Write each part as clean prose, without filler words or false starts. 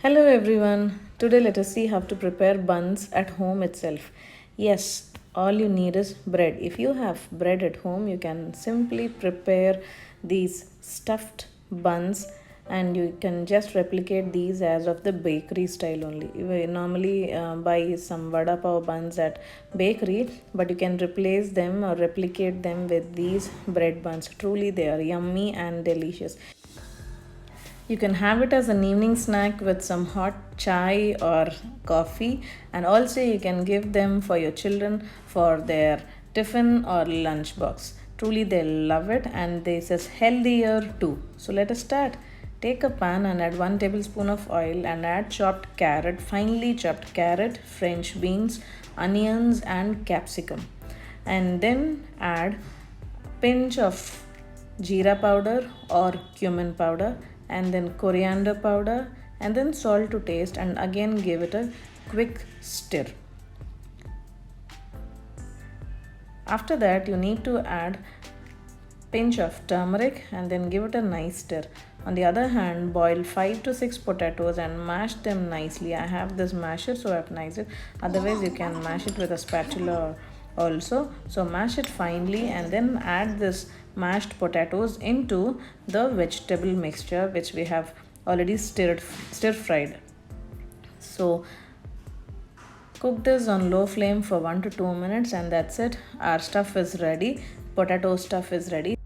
Hello everyone. Today let us see how to prepare buns at home itself. Yes, all you need is bread. If you have bread at home, you can simply prepare these stuffed buns and you can just replicate these as of the bakery style only. We normally buy some vada pav buns at bakery, but you can replace them or replicate them with these bread buns. Truly they are yummy and delicious. You can have it as an evening snack with some hot chai or coffee, and also you can give them for your children for their tiffin or lunch box. Truly, they'll love it, and this is healthier too. So, let us start. Take a pan and add 1 tablespoon of oil and add chopped carrot, finely chopped carrot, French beans, onions, and capsicum. And then add pinch of jeera powder or cumin powder, and then coriander powder, and then salt to taste, and again give it a quick stir. After that, you need to add pinch of turmeric and then give it a nice stir. On the other hand, boil 5 to 6 potatoes and mash them nicely. I have this masher, so I've mashed it. Otherwise, you can mash it with a spatula also. So mash it finely and then add this mashed potatoes into the vegetable mixture which we have already stir fried. So cook this on low flame for 1 to 2 minutes, and that's it. Our stuff is ready. Potato stuff is ready.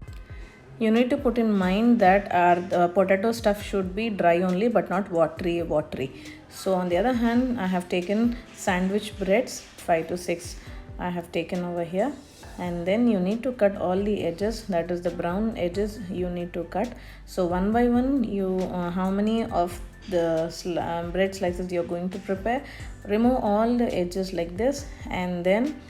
You need to put in mind that our potato stuff should be dry only but not watery. So on the other hand, I have taken sandwich breads, 5 to 6 I have taken over here, and then you need to cut all the edges, that is the brown edges you need to cut. So one by one, you how many of the bread slices you're going to prepare, remove all the edges like this, and then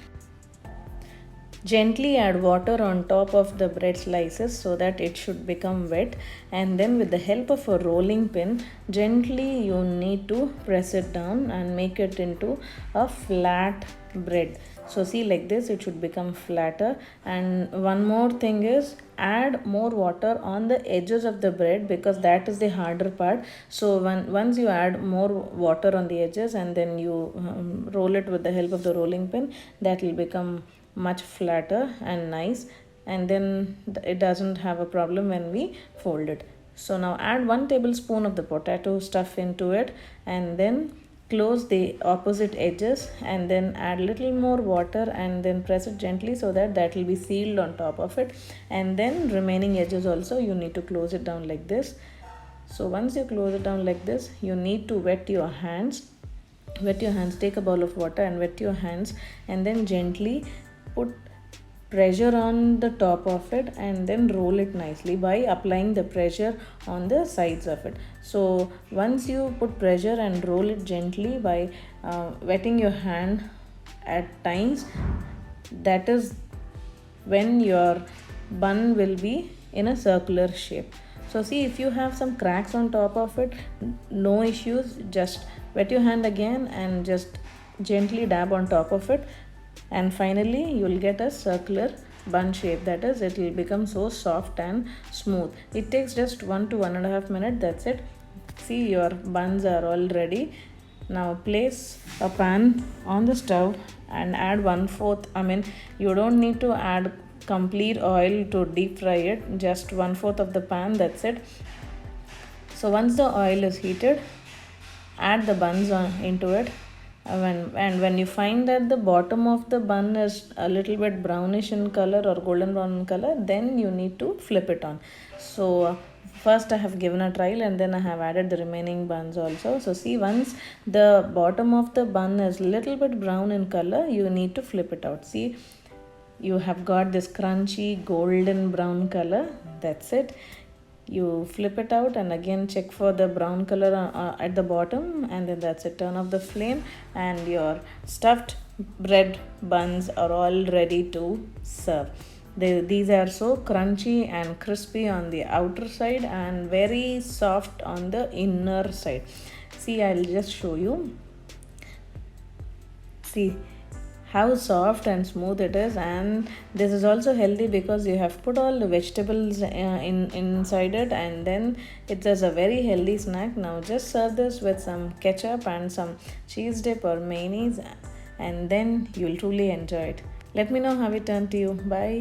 gently add water on top of the bread slices so that it should become wet, and then with the help of a rolling pin, gently you need to press it down and make it into a flat bread. So see, like this it should become flatter. And one more thing is, add more water on the edges of the bread because that is the harder part. So once you add more water on the edges and then you roll it with the help of the rolling pin, that will become much flatter and nice, and then it doesn't have a problem when we fold it. So now add 1 tablespoon of the potato stuff into it, and then close the opposite edges, and then add little more water and then press it gently so that that will be sealed on top of it. And then remaining edges also you need to close it down like this. So once you close it down like this, you need to wet your hands. Take a bowl of water and wet your hands, and then gently put pressure on the top of it and then roll it nicely by applying the pressure on the sides of it. So once you put pressure and roll it gently by wetting your hand at times, that is when your bun will be in a circular shape. So see, if you have some cracks on top of it, no issues, just wet your hand again and just gently dab on top of it, and finally you will get a circular bun shape. That is, it will become so soft and smooth. It takes just 1 to 1.5 minutes. That's it. See, your buns are all ready. Now place a pan on the stove and add 1/4. You don't need to add complete oil to deep fry it, just 1/4 of the pan, that's it. So once the oil is heated, add the buns into it. When you find that the bottom of the bun is a little bit brownish in color or golden brown in color, then you need to flip it on. So first I have given a trial and then I have added the remaining buns also. So see, once the bottom of the bun is little bit brown in color, you need to flip it out. See, you have got this crunchy golden brown color. That's it. You flip it out and again check for the brown color at the bottom, and then that's it. Turn off the flame and your stuffed bread buns are all ready to serve. These are so crunchy and crispy on the outer side and very soft on the inner side. See, I'll just show you. See how soft and smooth it is. And this is also healthy because you have put all the vegetables in inside it, and then it is a very healthy snack. Now just serve this with some ketchup and some cheese dip or mayonnaise, and then you'll truly enjoy it. Let me know how it turned to you. Bye.